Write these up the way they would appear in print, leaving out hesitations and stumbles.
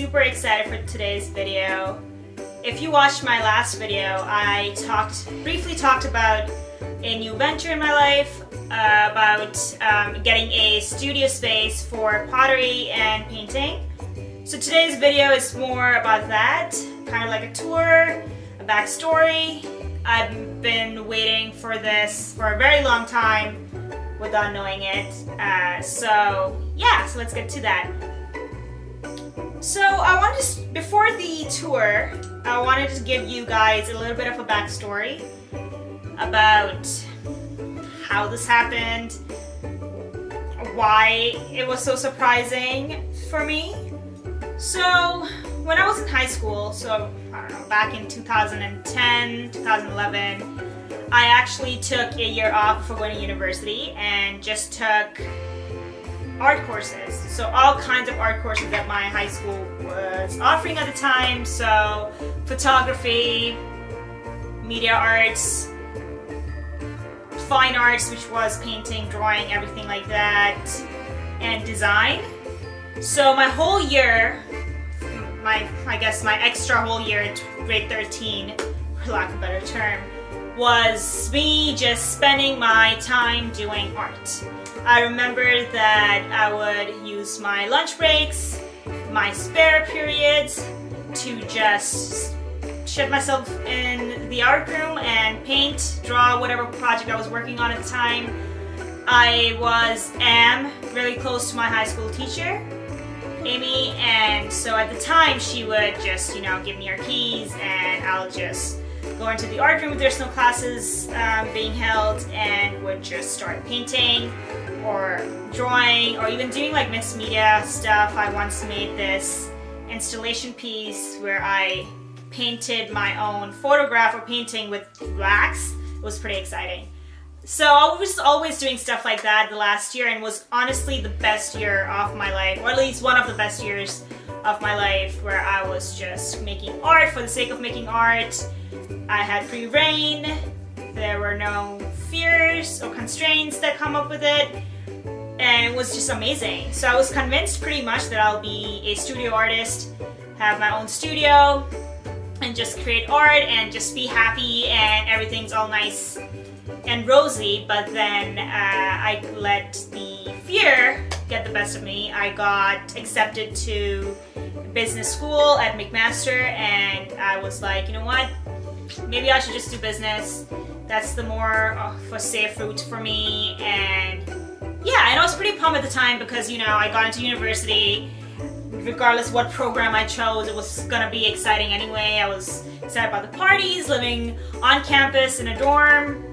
super excited for today's video. If you watched my last video, I briefly talked about a new venture in my life, about getting a studio space for pottery and painting. So today's video is more about that, kind of like a tour, a backstory. I've been waiting for this for a very long time without knowing it. So let's get to that. So before the tour, I wanted to give you guys a little bit of a backstory about how this happened, why it was so surprising for me. So when I was in high school, so I don't know, back in 2010, 2011, I actually took a year off before going to university and just took art courses. So all kinds of art courses that my high school was offering at the time. So photography, media arts, fine arts, which was painting, drawing, everything like that, and design. So my whole year, my extra whole year in grade 13, for lack of a better term, was me just spending my time doing art. I remember that I would use my lunch breaks, my spare periods, to just shut myself in the art room and paint, draw whatever project I was working on at the time. I am really close to my high school teacher, Amy, and so at the time she would just, give me her keys and I'll just go into the art room if there's no classes being held and would just start painting or drawing or even doing like mixed media stuff. I once made this installation piece where I painted my own photograph or painting with wax. It was pretty exciting. So I was always doing stuff like that the last year, and was honestly the best year of my life, or at least one of the best years of my life, where I was just making art for the sake of making art. I had free reign. There were no fears or constraints that come up with it, and it was just amazing. So I was convinced pretty much that I'll be a studio artist, have my own studio, and just create art and just be happy and everything's all nice and rosy. But then I let the fear get the best of me. I got accepted to business school at McMaster, and I was like, you know what? Maybe I should just do business. That's the more of a safe route for me. And yeah, and I was pretty pumped at the time because, I got into university. Regardless what program I chose, it was gonna be exciting anyway. I was excited about the parties, living on campus in a dorm.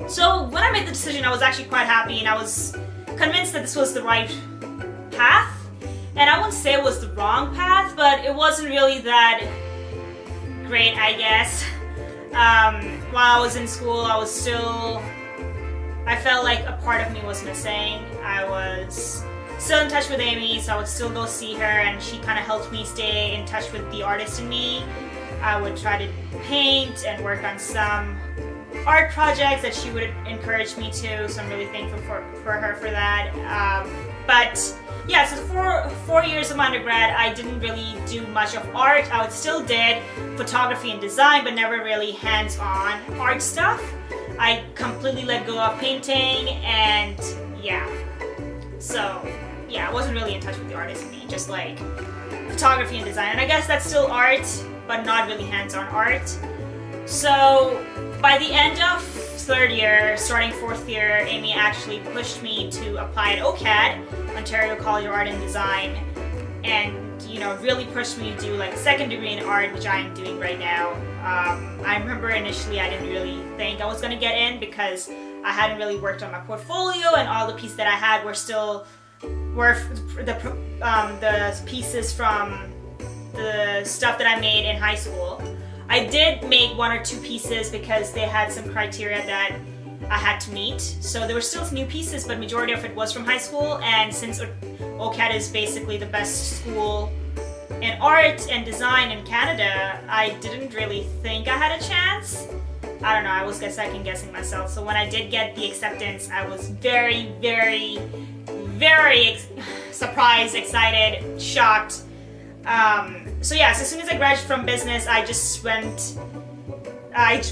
So when I made the decision, I was actually quite happy, and I was convinced that this was the right path. And I wouldn't say it was the wrong path, but it wasn't really that great, I guess. While I was in school, I felt like a part of me was missing. I was still in touch with Amy, so I would still go see her, and she kind of helped me stay in touch with the artist in me. I would try to paint and work on some art projects that she would encourage me to, so I'm really thankful for her for that. So for 4 years of my undergrad, I didn't really do much of art. I still did photography and design, but never really hands-on art stuff. I completely let go of painting, and I wasn't really in touch with the artist in me, just like photography and design. And I guess that's still art, but not really hands-on art. So by the end of third year, starting fourth year, Amy actually pushed me to apply at OCAD, Ontario College of Art and Design, and really pushed me to do like a second degree in art, which I am doing right now. I remember initially I didn't really think I was going to get in because I hadn't really worked on my portfolio, and all the pieces that I had were the pieces from the stuff that I made in high school. I did make one or two pieces because they had some criteria that I had to meet. So there were still new pieces, but majority of it was from high school. And since OCAD is basically the best school in art and design in Canada, I didn't really think I had a chance. I don't know, I was second guessing myself. So when I did get the acceptance, I was very, very, very surprised, excited, shocked. So yeah, so as soon as I graduated from business, I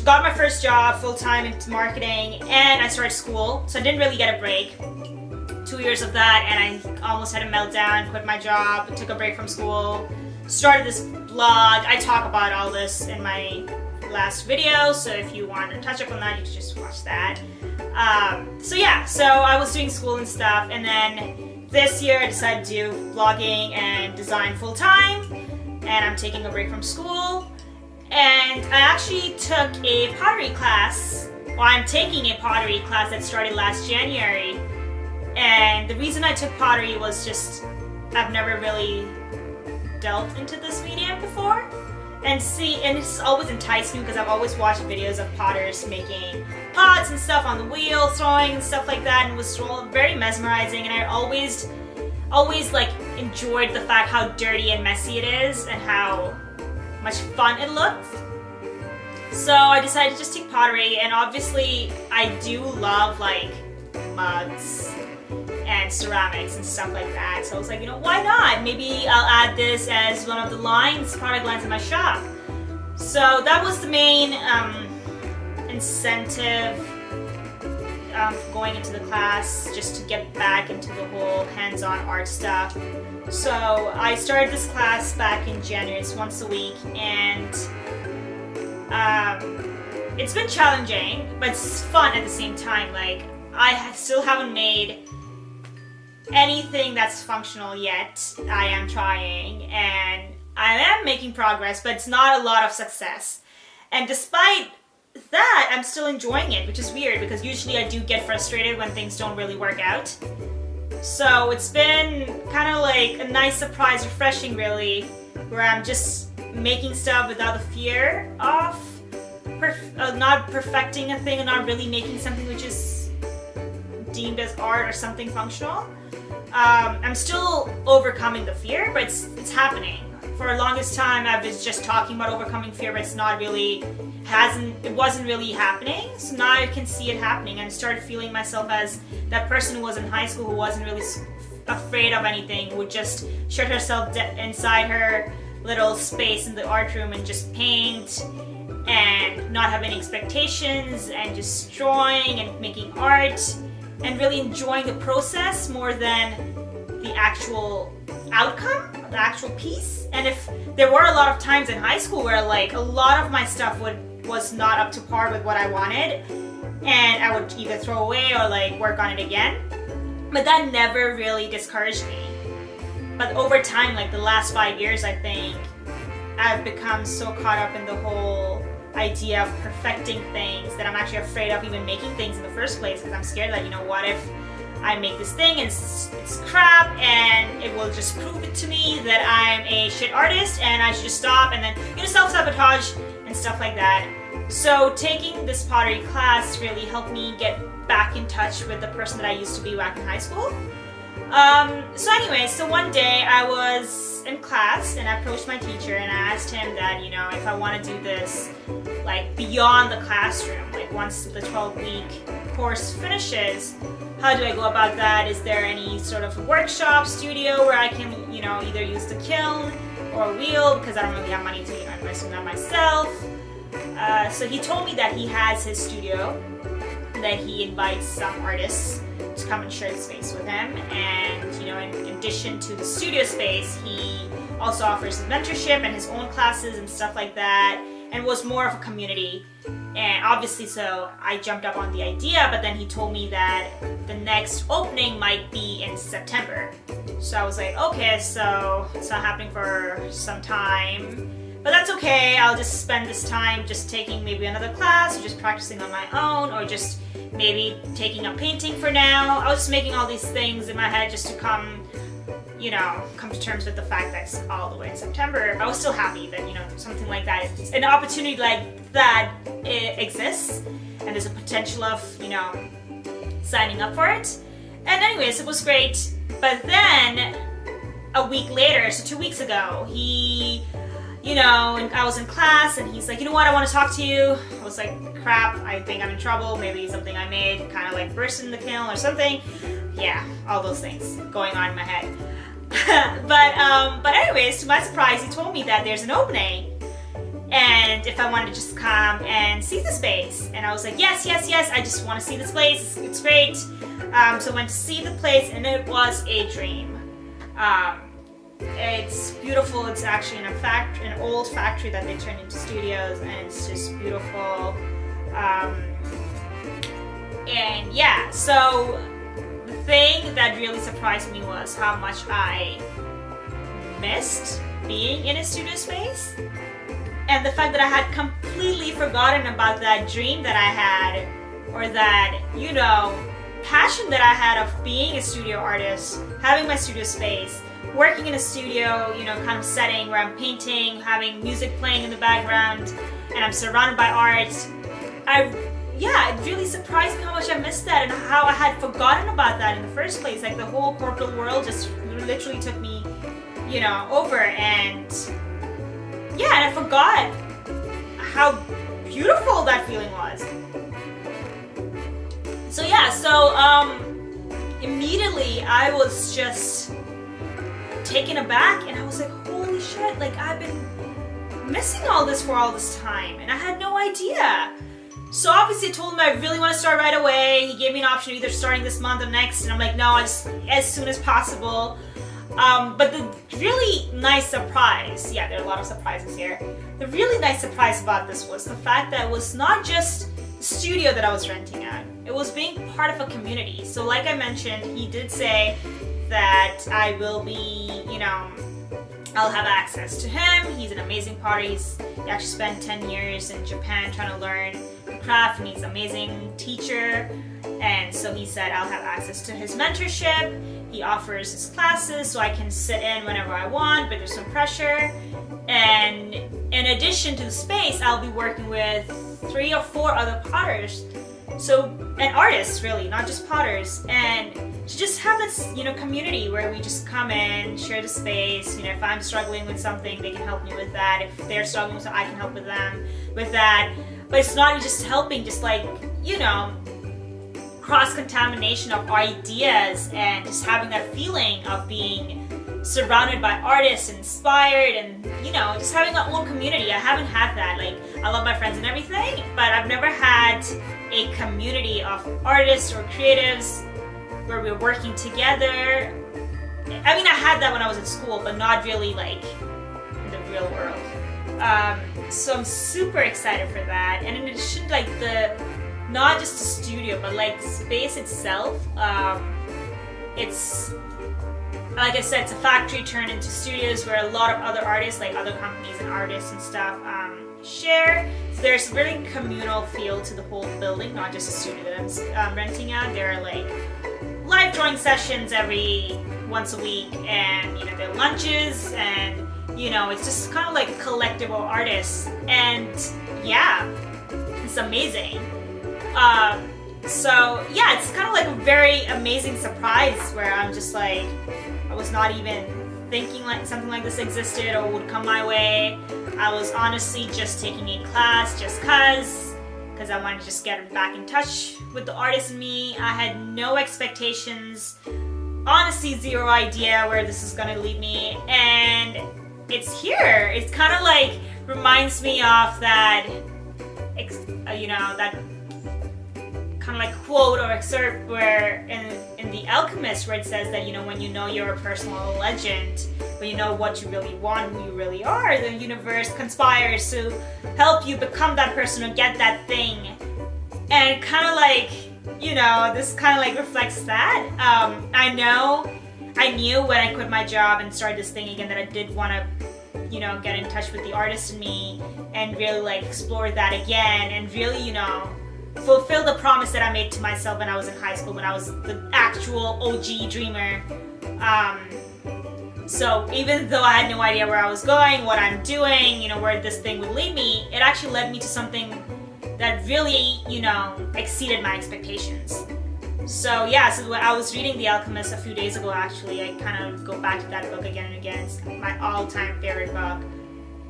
got my first job full-time into marketing, and I started school, so I didn't really get a break. 2 years of that, and I almost had a meltdown, quit my job, took a break from school, started this blog. I talk about all this in my last video, so if you want to touch up on that, you can just watch that. So yeah, so I was doing school and stuff, and then this year I decided to do vlogging and design full-time, and I'm taking a break from school. And I actually took a pottery class, well, I'm taking a pottery class that started last January. And the reason I took pottery was just, I've never really delved into this medium before. And it's always enticed me because I've always watched videos of potters making pots and stuff on the wheel, throwing and stuff like that, and it was very mesmerizing. And I always like enjoyed the fact how dirty and messy it is and how much fun it looks. So I decided to just take pottery, and obviously I do love like mugs and ceramics and stuff like that. So I was like, you know, why not? Maybe I'll add this as one of the product lines in my shop. So that was the main incentive going into the class, just to get back into the whole hands-on art stuff. So I started this class back in January. It's once a week, and it's been challenging, but it's fun at the same time. Like, I still haven't made anything that's functional yet. I am trying, and I am making progress, but it's not a lot of success. And despite that, I'm still enjoying it, which is weird because usually I do get frustrated when things don't really work out. So it's been kind of like a nice surprise, refreshing really, where I'm just making stuff without the fear of not perfecting a thing and not really making something which is deemed as art or something functional. I'm still overcoming the fear, but it's happening. For the longest time, I was just talking about overcoming fear, but it wasn't really happening. So now I can see it happening, and started feeling myself as that person who was in high school who wasn't really afraid of anything, who would just shut herself inside her little space in the art room and just paint and not have any expectations and just drawing and making art and really enjoying the process more than the actual outcome, the actual piece. And if there were a lot of times in high school where like a lot of my stuff was not up to par with what I wanted, and I would either throw away or like work on it again, but that never really discouraged me. But over time, like the last 5 years, I think I've become so caught up in the whole idea of perfecting things that I'm actually afraid of even making things in the first place, because I'm scared that, you know, what if I make this thing and it's crap and it will just prove it to me that I'm a shit artist and I should just stop, and then, you know, self-sabotage and stuff like that. So taking this pottery class really helped me get back in touch with the person that I used to be back in high school. So anyway, so one day I was in class and I approached my teacher and I asked him that, you know, if I want to do this like beyond the classroom, like once the 12-week course finishes, how do I go about that? Is there any sort of workshop studio where I can, you know, either use the kiln or a wheel, because I don't really have money to, you know, invest in that myself. So he told me that he has his studio, that he invites some artists to come and share the space with him, and, you know, in addition to the studio space, he also offers mentorship and his own classes and stuff like that, and was more of a community. And obviously, so I jumped up on the idea, but then he told me that the next opening might be in September. So I was like, okay, so it's not happening for some time, but that's okay. I'll just spend this time just taking maybe another class, or just practicing on my own, or just maybe taking up painting for now. I was just making all these things in my head just to come to terms with the fact that it's all the way in September. I was still happy that, you know, something like that, an opportunity like that, it exists, and there's a potential of, you know, signing up for it. And anyways, it was great. But then a week later, so 2 weeks ago, he, you know, and I was in class and he's like, you know what, I want to talk to you. I was like, crap, I think I'm in trouble. Maybe something I made kind of like burst in the kiln or something. Yeah, all those things going on in my head. But anyways, to my surprise, he told me that there's an opening, and if I wanted to just come and see the space. And I was like, yes, yes, yes, I just want to see this place. It's great. So I went to see the place, and it was a dream. It's beautiful. It's actually in an old factory that they turned into studios, and it's just beautiful. And yeah, so the thing that really surprised me was how much I missed being in a studio space, and the fact that I had completely forgotten about that dream that I had, or that, you know, passion that I had of being a studio artist, having my studio space, working in a studio, you know, kind of setting where I'm painting, having music playing in the background, and I'm surrounded by art. It really surprised me how much I missed that, and how I had forgotten about that in the first place. Like, the whole corporate world just literally took me, you know, over, and yeah, and I forgot how beautiful that feeling was. So yeah, immediately I was just taken aback, and I was like, holy shit, like, I've been missing all this for all this time, and I had no idea. So obviously I told him I really want to start right away. He gave me an option of either starting this month or next, and I'm like, no, as soon as possible. But the really nice surprise, yeah, there are a lot of surprises here. The really nice surprise about this was the fact that it was not just the studio that I was renting out. It was being part of a community. So like I mentioned, he did say that I will be, you know, I'll have access to him. He's an amazing artist. He actually spent 10 years in Japan trying to learn the craft, and he's an amazing teacher. And so he said I'll have access to his mentorship. He offers his classes so I can sit in whenever I want, but there's no pressure. And in addition to the space, I'll be working with 3 or 4 other potters. And artists, really, not just potters. And to just have this, you know, community where we just come in, share the space. You know, if I'm struggling with something, they can help me with that. If they're struggling with something, I can help with them with that. But it's not just helping, just like, you know, cross-contamination of ideas, and just having that feeling of being surrounded by artists, inspired, and, you know, just having my own community. I haven't had that. Like, I love my friends and everything, but I've never had a community of artists or creatives where we're working together. I mean, I had that when I was in school, but not really like in the real world. So I'm super excited for that. And in addition, like, not just the studio, but like the space itself, it's, like I said, it's a factory turned into studios where a lot of other artists, like other companies and artists and stuff, share. So there's a really communal feel to the whole building, not just a studio that I'm renting out. There are like live drawing sessions once a week, and, you know, there are lunches, and, you know, it's just kind of like collective of artists, and yeah, it's amazing. So yeah, it's kind of like a very amazing surprise where I'm just like, I was not even thinking like something like this existed or would come my way. I was honestly just taking a class just because I wanted to just get back in touch with the artist in me. I had no expectations, honestly 0 idea where this is gonna lead me, and it's here. It's kind of like reminds me of that, you know, that kind of like quote or excerpt where in The Alchemist, where it says that, you know, when you know you're a personal legend, when you know what you really want, who you really are, the universe conspires to help you become that person or get that thing. And kind of like, you know, this kind of like reflects that. I knew when I quit my job and started this thing again that I did want to, you know, get in touch with the artist in me and really like explore that again, and really, you know, fulfill the promise that I made to myself when I was in high school, when I was the actual OG dreamer. So even though I had no idea where I was going, what I'm doing, you know, where this thing would lead me, it actually led me to something that really, you know, exceeded my expectations. So yeah, so when I was reading The Alchemist a few days ago, actually, I kind of go back to that book again and again. It's my all-time favorite book.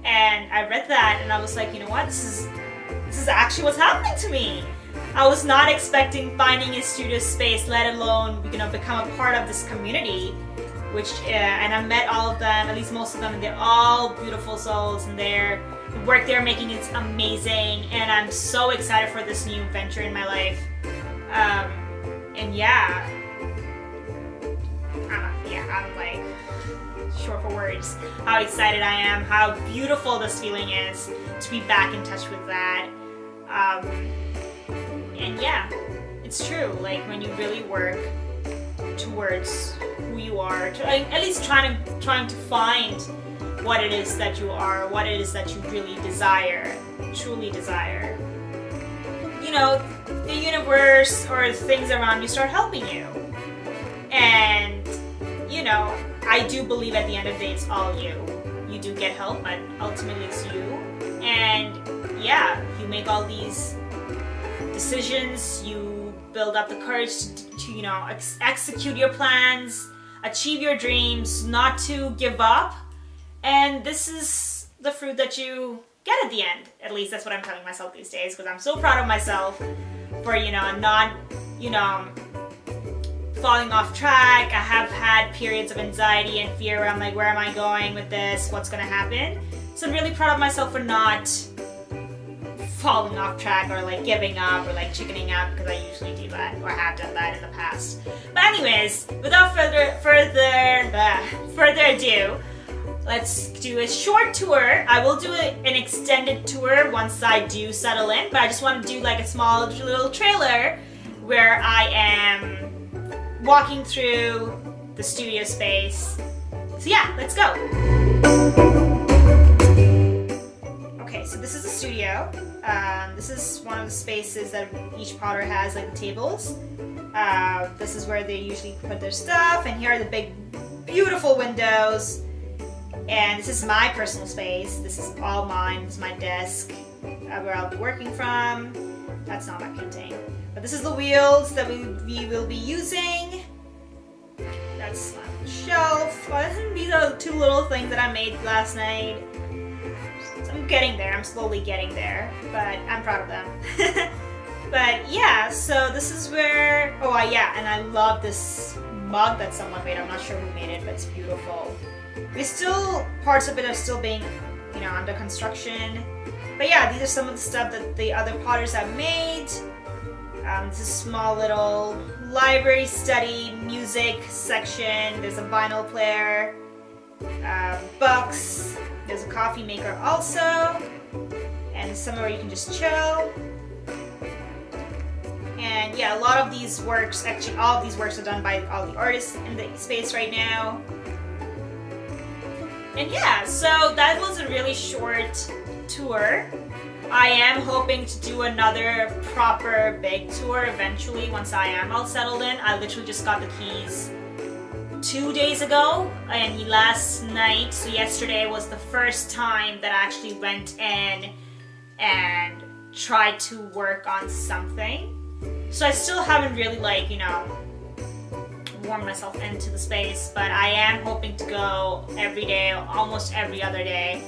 And I read that and I was like, you know what, this is actually what's happening to me. I was not expecting finding a studio space, let alone, you know, become a part of this community. and I've met all of them, at least most of them, and they're all beautiful souls, and the work they're making is amazing, and I'm so excited for this new venture in my life. And yeah, I'm like short for words how excited I am, how beautiful this feeling is to be back in touch with that. And yeah, it's true, like when you really work towards who you are, at least trying to find what it is that you are, what it is that you really desire, truly desire, you know, the universe or things around you start helping you. And you know, I do believe at the end of the day it's all you. You do get help, but ultimately it's you. And yeah, you make all these decisions, you build up the courage to you know, execute your plans, achieve your dreams, not to give up. And this is the fruit that you get at the end. At least that's what I'm telling myself these days, because I'm so proud of myself for, you know, not, you know, falling off track. I have had periods of anxiety and fear where I'm like, where am I going with this? What's gonna happen? So I'm really proud of myself for not falling off track or like giving up or like chickening out, because I usually do that or have done that in the past. But anyways, without further ado, let's do a short tour. I will do an extended tour once I do settle in, but I just want to do like a small little trailer where I am walking through the studio space. So yeah, let's go. Okay, so this is the studio. This is one of the spaces that each potter has, like the tables. This is where they usually put their stuff, and here are the big, beautiful windows. And this is my personal space. This is all mine. This is my desk where I'll be working from. That's not my painting. But this is the wheels that we will be using. That's my shelf. These are the two little things that I made last night. So I'm getting there. I'm slowly getting there. But I'm proud of them. But yeah, so this is where... Oh yeah, and I love this mug that someone made. I'm not sure who made it, but it's beautiful. Parts of it are still being, you know, under construction. But yeah, these are some of the stuff that the other potters have made. This is a small little library study music section. There's a vinyl player, books. There's a coffee maker also, and somewhere where you can just chill. And yeah, a lot of these works, actually all of these works are done by all the artists in the space right now. And yeah, so that was a really short tour. I am hoping to do another proper big tour eventually once I am all settled in. I literally just got the keys 2 days ago, and last night, so yesterday was the first time that I actually went in and tried to work on something. So I still haven't really, like, you know, warm myself into the space, but I am hoping to go every day, almost every other day,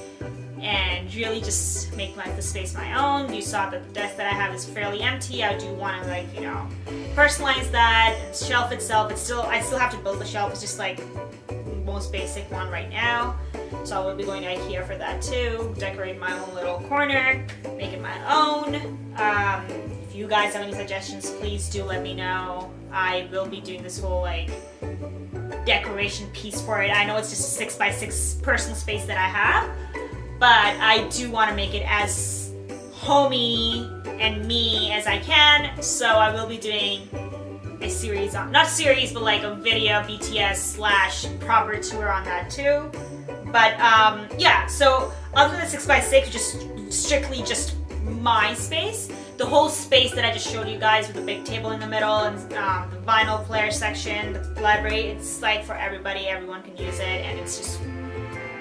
and really just make the space my own. You saw that the desk that I have is fairly empty. I do want to, like, you know, personalize that. And the shelf itself, I still have to build the shelf. It's just like the most basic one right now. So I will be going to IKEA for that too. Decorate my own little corner, make it my own. If you guys have any suggestions, please do let me know. I will be doing this whole like decoration piece for it. I know it's just a 6x6 personal space that I have, but I do want to make it as homey and me as I can. So I will be doing a series on, not series, but like a video BTS / proper tour on that too. But yeah, so other than the 6x6, just strictly just my space. The whole space that I just showed you guys with the big table in the middle and the vinyl player section, the library, it's like for everybody, everyone can use it, and it's just,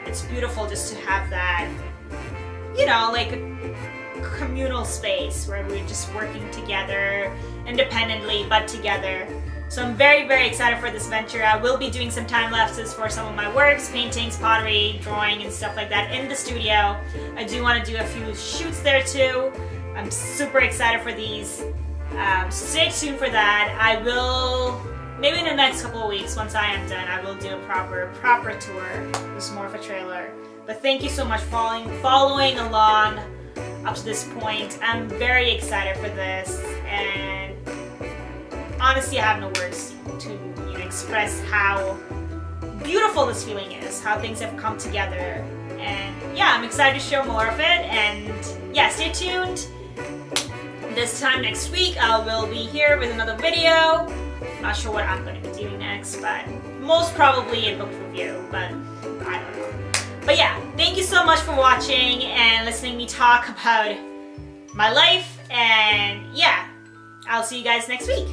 it's beautiful just to have that, you know, like a communal space where we're just working together, independently but together. So I'm very, very excited for this venture. I will be doing some time lapses for some of my works, paintings, pottery, drawing, and stuff like that in the studio. I do want to do a few shoots there too. I'm super excited for these. Stay tuned for that. I will maybe in the next couple of weeks, once I am done, I will do a proper tour. This is more of a trailer. But thank you so much for following along up to this point. I'm very excited for this, and honestly, I have no words to express how beautiful this feeling is, how things have come together. And yeah, I'm excited to show more of it, and yeah, stay tuned. This time next week, I will be here with another video. Not sure what I'm going to be doing next, but most probably a book review, but I don't know. But yeah, thank you so much for watching and listening to me talk about my life, and yeah, I'll see you guys next week.